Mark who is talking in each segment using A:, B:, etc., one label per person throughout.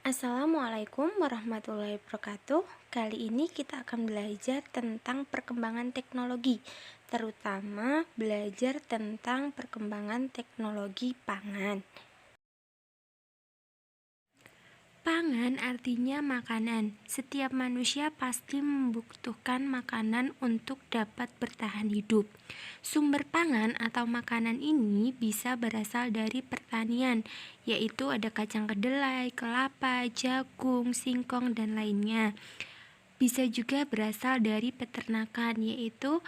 A: Assalamualaikum warahmatullahi wabarakatuh. Kali ini kita akan belajar tentang perkembangan teknologi, terutama belajar tentang perkembangan teknologi pangan. Pangan artinya makanan. Setiap manusia pasti membutuhkan makanan untuk dapat bertahan hidup. Sumber pangan atau makanan ini bisa berasal dari pertanian, yaitu ada kacang kedelai, kelapa, jagung, singkong, dan lainnya. Bisa juga berasal dari peternakan, yaitu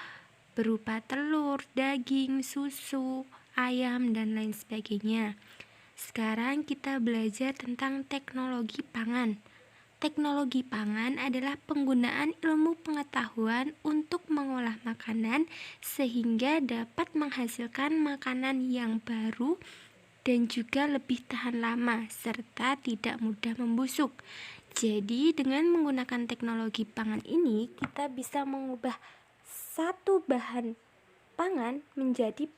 A: berupa telur, daging, susu, ayam, dan lain sebagainya. Sekarang kita belajar tentang teknologi pangan. Teknologi pangan adalah penggunaan ilmu pengetahuan untuk mengolah makanan sehingga dapat menghasilkan makanan yang baru dan juga lebih tahan lama serta tidak mudah membusuk. Jadi dengan menggunakan teknologi pangan ini kita bisa mengubah satu bahan pangan menjadi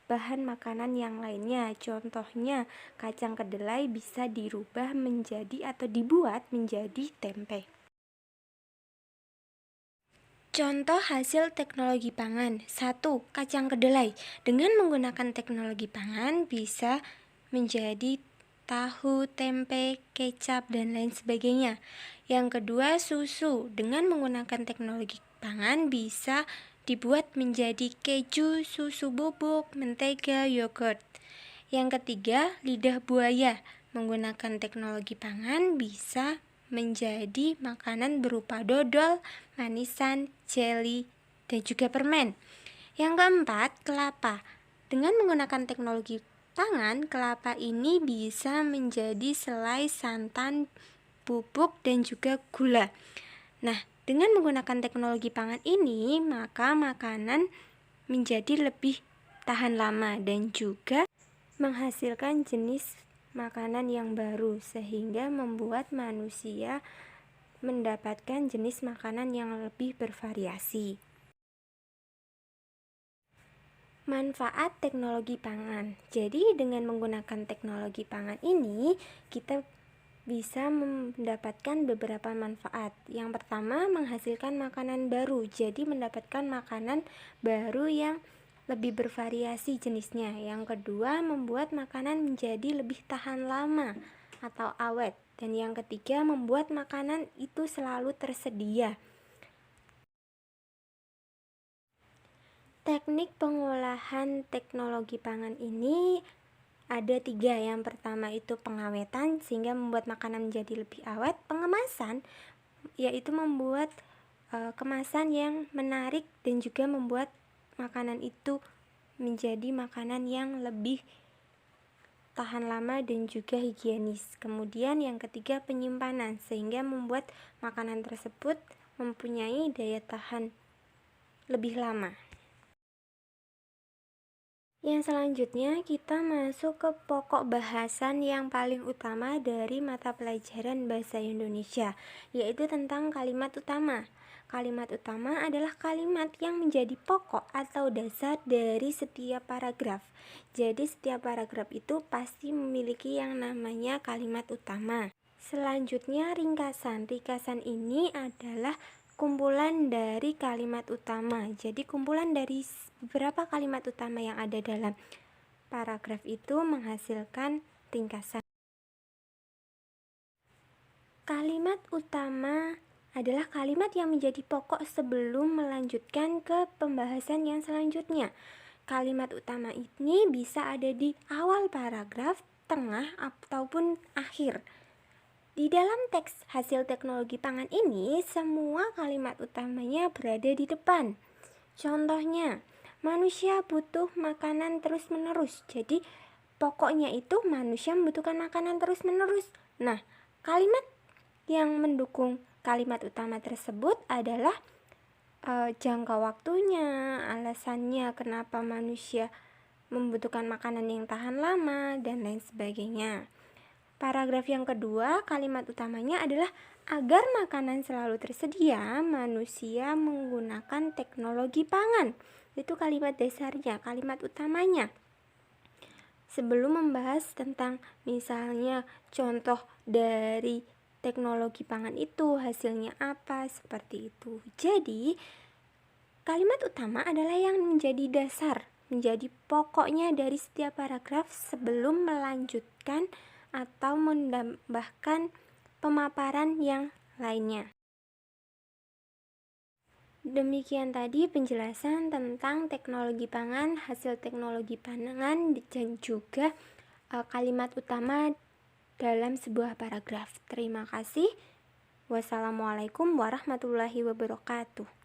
A: bahan makanan yang lainnya. Contohnya, kacang kedelai bisa dirubah menjadi atau dibuat menjadi tempe. Contoh hasil teknologi pangan. 1. Kacang kedelai. Dengan menggunakan teknologi pangan bisa menjadi tahu, tempe, kecap, dan lain sebagainya. Yang kedua, susu. Dengan menggunakan teknologi pangan bisa dibuat menjadi keju, susu bubuk, mentega, yogurt. Yang ketiga, lidah buaya. Menggunakan teknologi pangan bisa menjadi makanan berupa dodol, manisan, jelly, dan juga permen. Yang keempat, kelapa. Dengan menggunakan teknologi pangan, kelapa ini bisa menjadi selai santan, bubuk, dan juga gula. Nah, dengan menggunakan teknologi pangan ini, maka makanan menjadi lebih tahan lama dan juga menghasilkan jenis makanan yang baru sehingga membuat manusia mendapatkan jenis makanan yang lebih bervariasi. Manfaat teknologi pangan. Jadi dengan menggunakan teknologi pangan ini kita bisa mendapatkan beberapa manfaat. Yang pertama, menghasilkan makanan baru. Jadi mendapatkan makanan baru yang lebih bervariasi jenisnya. Yang kedua, membuat makanan menjadi lebih tahan lama atau awet. Dan yang ketiga, membuat makanan itu selalu tersedia. Teknik pengolahan teknologi pangan ini ada 3. Yang pertama itu pengawetan sehingga membuat makanan menjadi lebih awet. Pengemasan yaitu membuat kemasan yang menarik dan juga membuat makanan itu menjadi makanan yang lebih tahan lama dan juga higienis. Kemudian yang ketiga, penyimpanan sehingga membuat makanan tersebut mempunyai daya tahan lebih lama. Yang selanjutnya kita masuk ke pokok bahasan yang paling utama dari mata pelajaran bahasa Indonesia, yaitu tentang kalimat utama. Kalimat utama adalah kalimat yang menjadi pokok atau dasar dari setiap paragraf. Jadi setiap paragraf itu pasti memiliki yang namanya kalimat utama. Selanjutnya ringkasan. Ringkasan ini adalah kumpulan dari kalimat utama. Jadi kumpulan dari beberapa kalimat utama yang ada dalam paragraf itu menghasilkan ringkasan. Kalimat utama adalah kalimat yang menjadi pokok sebelum melanjutkan ke pembahasan yang selanjutnya. Kalimat utama ini bisa ada di awal paragraf, tengah, ataupun akhir. Di dalam teks hasil teknologi pangan ini, semua kalimat utamanya berada di depan. Contohnya, manusia butuh makanan terus-menerus. Jadi, pokoknya itu manusia membutuhkan makanan terus-menerus. Nah, kalimat yang mendukung kalimat utama tersebut adalah jangka waktunya, alasannya kenapa manusia membutuhkan makanan yang tahan lama, dan lain sebagainya. Paragraf yang kedua, kalimat utamanya adalah agar makanan selalu tersedia, manusia menggunakan teknologi pangan. Itu kalimat dasarnya, kalimat utamanya. Sebelum membahas tentang misalnya contoh dari teknologi pangan itu hasilnya apa, seperti itu. Jadi, kalimat utama adalah yang menjadi dasar, menjadi pokoknya dari setiap paragraf sebelum melanjutkan atau menambahkan pemaparan yang lainnya. Demikian tadi penjelasan tentang teknologi pangan, hasil teknologi pangan, dan juga kalimat utama dalam sebuah paragraf. Terima kasih. Wassalamualaikum warahmatullahi wabarakatuh.